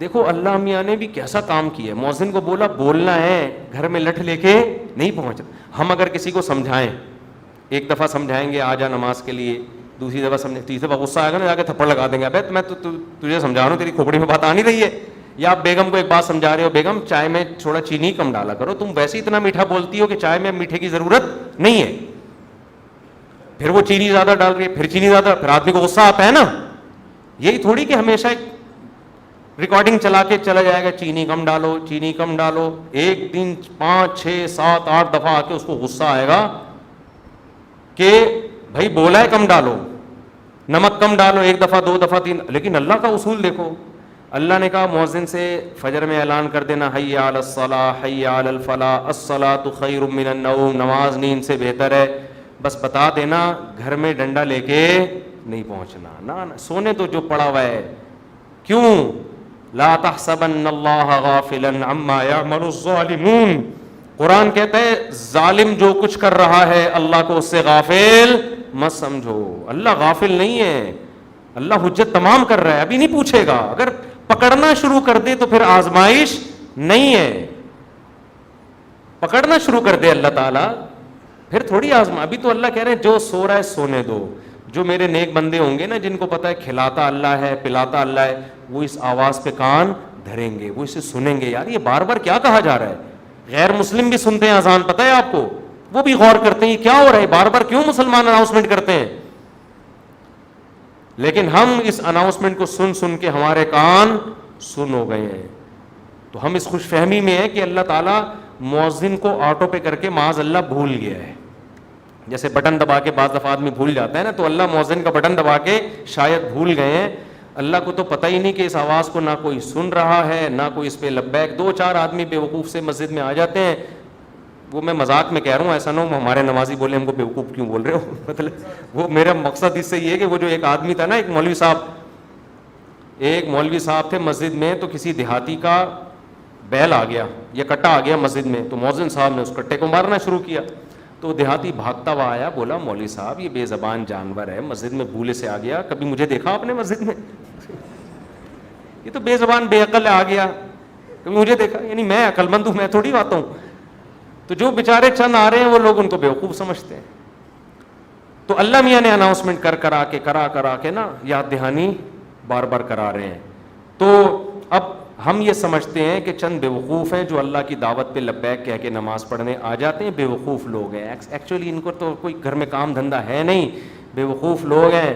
دیکھو اللہ میاں نے بھی کیسا کام کیا ہے, مؤذن کو بولا بولنا ہے, گھر میں لٹھ لے کے نہیں پہنچنا. ہم اگر کسی کو سمجھائیں, ایک دفعہ سمجھائیں گے آ جا نماز کے لیے, دوسری دفعہ سمجھیں, تیسری دفعہ غصہ آئے گا نا, جا کے تھپڑ لگا دیں گے, ابے میں تجھے سمجھا رہا ہوں, تیری کھوپڑی میں بات آ نہیں رہی ہے. یا آپ بیگم کو ایک بات سمجھا رہے ہو, بیگم چائے میں تھوڑا چینی کم ڈالا کرو, تم ویسے اتنا میٹھا بولتی ہو کہ چائے میں میٹھے کی ضرورت نہیں ہے. پھر وہ چینی زیادہ ڈال رہی ہے, پھر چینی زیادہ, پھر آدمی کو غصہ آتا ہے نا. یہی تھوڑی کہ ہمیشہ ریکارڈنگ چلا کے چلا جائے گا, چینی کم ڈالو, چینی کم ڈالو. ایک دن 5 6 7 8 دفعہ آ کے اس کو غصہ آئے گا کہ بھائی بولا ہے کم ڈالو, نمک کم ڈالو, 1 دفعہ 2 دفعہ 3. لیکن اللہ کا اصول دیکھو, اللہ نے کہا مؤذن سے فجر میں اعلان کر دینا, حی علی الصلاۃ حی علی الفلاح الصلاۃ خیر من النوم, نماز نیند سے بہتر ہے. بس بتا دینا, گھر میں ڈنڈا لے کے نہیں پہنچنا, نہ سونے تو جو پڑا ہوا ہے. کیوں؟ لا تحسبن اللہ غافلا عما یعمل الظالمون. قرآن کہتا ہے ظالم جو کچھ کر رہا ہے اللہ کو اس سے غافل مت سمجھو. اللہ غافل نہیں ہے, اللہ حجت تمام کر رہا ہے, ابھی نہیں پوچھے گا. اگر پکڑنا شروع کر دے تو پھر آزمائش نہیں ہے. پکڑنا شروع کر دے اللہ تعالیٰ پھر تھوڑی آزما. ابھی تو اللہ کہہ رہے ہیں جو سو رہا ہے سونے دو. جو میرے نیک بندے ہوں گے نا, جن کو پتا ہے کھلاتا اللہ ہے پلاتا اللہ ہے, وہ اس آواز پہ کان دھریں گے, وہ اسے سنیں گے. یار یہ بار بار کیا کہا جا رہا ہے؟ غیر مسلم بھی سنتے ہیں اذان, پتہ ہے آپ کو, وہ بھی غور کرتے ہیں کیا ہو رہا ہے, بار بار کیوں مسلمان اناؤنسمنٹ کرتے ہیں. لیکن ہم اس اناؤنسمنٹ کو سن سن کے ہمارے کان سن ہو گئے ہیں. تو ہم اس خوش فہمی میں ہیں کہ اللہ تعالیٰ مؤذن کو آٹو پہ کر کے معاذ اللہ بھول گیا ہے. جیسے بٹن دبا کے بعض دفعہ آدمی بھول جاتا ہے نا, تو اللہ مؤذن کا بٹن دبا کے شاید بھول گئے ہیں. اللہ کو تو پتہ ہی نہیں کہ اس آواز کو نہ کوئی سن رہا ہے نہ کوئی اس پہ لبیک. 2-4 آدمی بیوقوف سے مسجد میں آ جاتے ہیں. وہ میں مذاق میں کہہ رہا ہوں, ایسا نہ ہو ہمارے نمازی بولے ہم کو بیوقوف کیوں بول رہے ہو. مطلب وہ میرا مقصد اس سے یہ ہے کہ وہ جو ایک آدمی تھا نا, ایک مولوی صاحب تھے مسجد میں, تو کسی دیہاتی کا بیل آ گیا یا کٹا آ گیا مسجد میں, تو مؤذن صاحب نے اس کٹے کو مارنا شروع کیا. تو دیہاتی بھاگتا ہوا آیا, بولا مولوی صاحب یہ بے زبان جانور ہے, مسجد میں بھولے سے آ گیا, کبھی مجھے دیکھا آپ نے مسجد میں؟ یہ تو بے زبان بے عقل آ گیا, کبھی مجھے دیکھا؟ یعنی میں عقل مند ہوں, میں تھوڑی آتا ہوں. تو جو بیچارے چند آ رہے ہیں وہ لوگ ان کو بیوقوف سمجھتے ہیں. تو اللہ میاں نے اناؤنسمنٹ کرا کے نا یاد دہانی بار بار کرا رہے ہیں. تو اب ہم یہ سمجھتے ہیں کہ چند بیوقوف ہیں جو اللہ کی دعوت پہ لبیک کہہ کے نماز پڑھنے آ جاتے ہیں. بیوقوف لوگ ہیں, ایکچولی ان کو تو کوئی گھر میں کام دھندہ ہے نہیں, بیوقوف لوگ ہیں,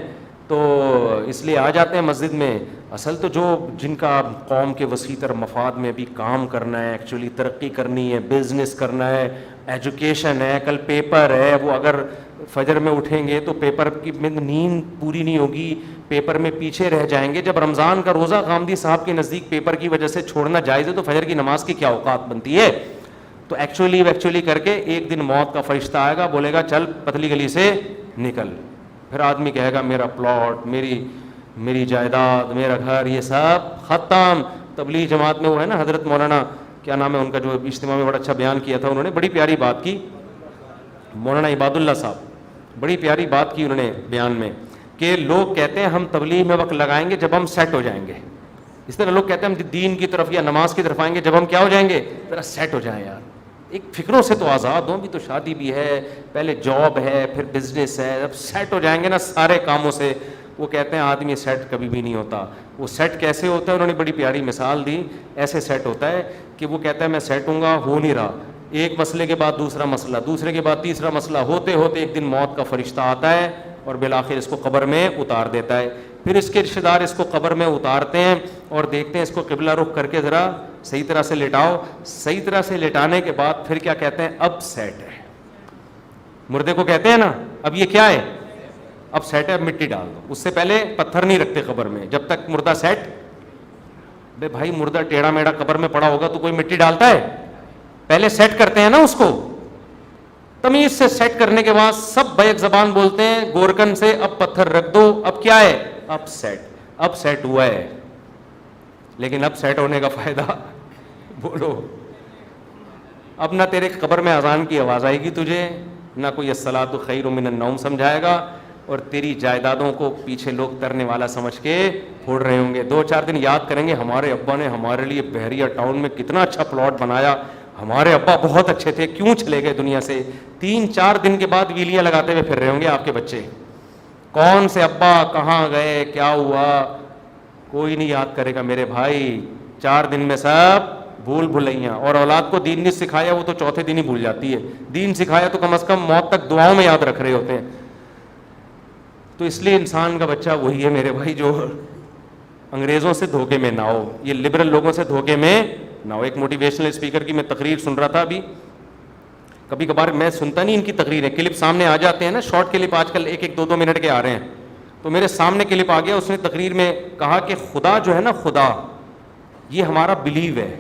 تو اس لیے آ جاتے ہیں مسجد میں. اصل تو جو جن کا قوم کے وسیع تر مفاد میں بھی کام کرنا ہے, ایکچولی ترقی کرنی ہے, بزنس کرنا ہے, ایجوکیشن ہے, کل پیپر ہے, وہ اگر فجر میں اٹھیں گے تو پیپر کی نیند پوری نہیں ہوگی, پیپر میں پیچھے رہ جائیں گے. جب رمضان کا روزہ غامدی صاحب کے نزدیک پیپر کی وجہ سے چھوڑنا جائز ہے, تو فجر کی نماز کی کیا اوقات بنتی ہے؟ تو ایکچولی کر کے ایک دن موت کا فرشتہ آئے گا, بولے گا چل پتلی گلی سے نکل. پھر آدمی کہے گا میرا پلاٹ, میری جائیداد, میرا گھر, یہ سب ختم. تبلیغ جماعت میں وہ ہے نا حضرت مولانا کیا نام ہے ان کا, جو اجتماع میں بڑا اچھا بیان کیا تھا, انہوں نے بڑی پیاری بات کی, مولانا عباد اللہ صاحب, بڑی پیاری بات کی انہوں نے بیان میں, کہ لوگ کہتے ہیں ہم تبلیغ میں وقت لگائیں گے جب ہم سیٹ ہو جائیں گے. اس طرح لوگ کہتے ہیں ہم دین کی طرف یا نماز کی طرف آئیں گے جب ہم کیا ہو جائیں گے, ذرا سیٹ ہو جائیں. یار ایک فکروں سے تو آزاد ہوں, بھی تو شادی بھی ہے, پہلے جاب ہے, پھر بزنس ہے, جب سیٹ ہو جائیں گے نا سارے کاموں سے. وہ کہتے ہیں آدمی سیٹ کبھی بھی نہیں ہوتا. وہ سیٹ کیسے ہوتا ہے, انہوں نے بڑی پیاری مثال دی. ایسے سیٹ ہوتا ہے کہ وہ کہتا ہے میں سیٹ ہوں گا, ہو نہیں رہا, ایک مسئلے کے بعد دوسرا مسئلہ, دوسرے کے بعد تیسرا مسئلہ, ہوتے ہوتے ایک دن موت کا فرشتہ آتا ہے اور بالآخر اس کو قبر میں اتار دیتا ہے. پھر اس کے رشتہ دار اس کو قبر میں اتارتے ہیں اور دیکھتے ہیں اس کو قبلہ رخ کر کے ذرا صحیح طرح سے لٹاؤ. صحیح طرح سے لٹانے کے بعد پھر کیا کہتے ہیں, اب سیٹ ہے. مردے کو کہتے ہیں نا اب یہ کیا ہے, اب سیٹ ہے, اب مٹی ڈال دو. اس سے پہلے پتھر نہیں رکھتے قبر میں جب تک مردہ سیٹ. بے بھائی مردہ ٹیڑھا میڑھا قبر میں پڑا ہوگا تو کوئی مٹی ڈالتا ہے؟ پہلے سیٹ کرتے ہیں نا اس کو. تمیز سے سیٹ کرنے کے بعد سب بیک زبان بولتے ہیں گورکن سے, اب پتھر رکھ دو, اب کیا ہے, اب سیٹ ہوا ہے. لیکن اب سیٹ ہونے کا فائدہ بولو, اب نہ تیرے قبر میں اذان کی آواز آئے گی تجھے, نہ کوئی الصلاۃ خیر من النوم سمجھائے گا, اور تیری جائیدادوں کو پیچھے لوگ ترنے والا سمجھ کے پھوڑ رہے ہوں گے. 2-4 دن یاد کریں گے ہمارے ابا نے ہمارے لیے بحریہ ٹاؤن میں کتنا اچھا پلاٹ بنایا, ہمارے ابا بہت اچھے تھے, کیوں چلے گئے دنیا سے. 3-4 دن کے بعد ویلیاں لگاتے ہوئے پھر رہے ہوں گے آپ کے بچے, کون سے ابا کہاں گئے کیا ہوا, کوئی نہیں یاد کرے گا میرے بھائی. 4 دن میں سب بھول بھلائیاں. اور اولاد کو دین نہیں سکھایا وہ تو چوتھے دن ہی بھول جاتی ہے, دین سکھایا تو کم از کم موت تک دعاؤں میں یاد رکھ رہے ہوتے ہیں. تو اس لیے انسان کا بچہ وہی ہے میرے بھائی جو انگریزوں سے دھوکے میں نہ ہو, یہ لبرل لوگوں سے دھوکے میں نہ ہو. ایک موٹیویشنل اسپیکر کی میں تقریر سن رہا تھا ابھی, کبھی کبھار میں سنتا نہیں ان کی تقریریں, کلپ سامنے آ جاتے ہیں نا, شارٹ کلپ آج کل 1-2 منٹ کے آ رہے ہیں, تو میرے سامنے کلپ آ گیا. اس نے تقریر میں کہا کہ خدا جو ہے نا, خدا یہ ہمارا بلیو ہے,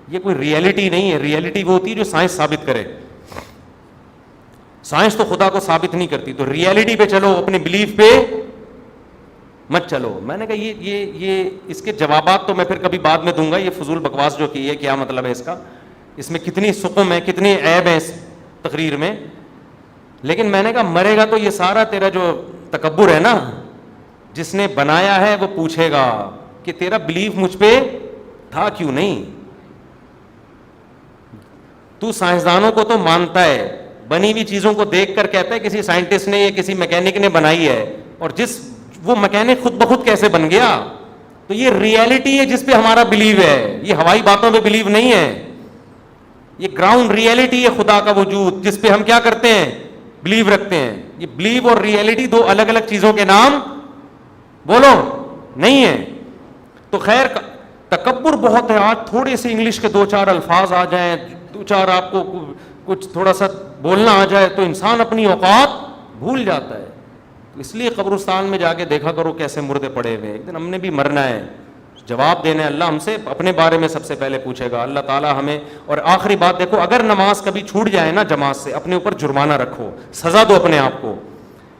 یہ کوئی ریئلٹی نہیں ہے. ریئلٹی وہ ہوتی ہے جو سائنس ثابت کرے, سائنس تو خدا کو ثابت نہیں کرتی. تو ریئلٹی پہ چلو, اپنے بلیف پہ مت چلو. میں نے کہا یہ اس کے جوابات تو میں پھر کبھی بعد میں دوں گا. یہ فضول بکواس جو کی ہے کیا مطلب ہے اس کا, اس میں کتنی سقم ہے, کتنی عیب ہے اس تقریر میں. لیکن میں نے کہا مرے گا تو یہ سارا تیرا جو تکبر ہے نا, جس نے بنایا ہے وہ پوچھے گا کہ تیرا بلیف مجھ پہ تھا کیوں نہیں. تو سائنسدانوں کو تو مانتا ہے, بنی ہوئی چیزوں کو دیکھ کر کہتا ہے کسی سائنٹسٹ نے یا کسی میکینک نے بنائی ہے, اور وہ میکینک خود بخود کیسے بن گیا. تو یہ ریئلٹی ہے جس پہ ہمارا بلیو ہے, یہ ہوائی باتوں پہ بلیو نہیں ہے. یہ گراؤنڈ ریئلٹی ہے خدا کا وجود, جس پہ ہم کیا کرتے ہیں, بلیو رکھتے ہیں. یہ بلیو اور ریئلٹی 2 الگ الگ چیزوں کے نام بولو نہیں ہے. تو خیر تکبر بہت ہے. آج تھوڑے سے انگلش کے 2-4 الفاظ آ جائیں, 2-4 آپ کو کچھ تھوڑا سا بولنا آ جائے تو انسان اپنی اوقات بھول جاتا ہے. اس لیے قبرستان میں جا کے دیکھا کرو کیسے مردے پڑے ہوئے. ایک دن ہم نے بھی مرنا ہے, جواب دینا ہے. اللہ ہم سے اپنے بارے میں سب سے پہلے پوچھے گا, اللہ تعالیٰ ہمیں. اور آخری بات دیکھو, اگر نماز کبھی چھوٹ جائے نا جماعت سے, اپنے اوپر جرمانہ رکھو, سزا دو اپنے آپ کو.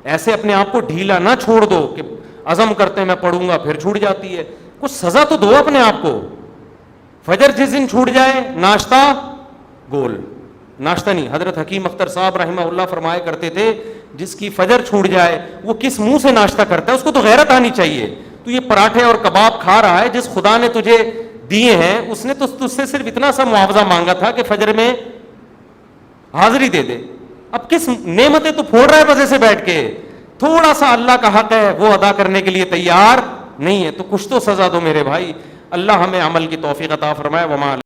ایسے اپنے آپ کو ڈھیلا نہ چھوڑ دو کہ عزم کرتے ہیں میں پڑھوں گا پھر چھوٹ جاتی ہے. کچھ سزا تو دو اپنے آپ کو. فجر جس دن چھوٹ جائے, ناشتہ گول, ناشتہ نہیں. حضرت حکیم اختر صاحب رحمہ اللہ فرمایا کرتے تھے, جس کی فجر چھوٹ جائے وہ کس منہ سے ناشتہ کرتا ہے, اس کو تو غیرت آنی چاہیے. تو یہ پراٹھے اور کباب کھا رہا ہے, جس خدا نے تجھے دیے ہیں اس نے تو تجھ سے صرف اتنا سا معاوضہ مانگا تھا کہ فجر میں حاضری دے دے. اب کس نعمتیں تو پھوڑ رہا ہے مزے سے بیٹھ کے, تھوڑا سا اللہ کا حق ہے وہ ادا کرنے کے لیے تیار نہیں ہے. تو کچھ تو سزا دو میرے بھائی. اللہ ہمیں عمل کی توفیق عطا فرمائے. وما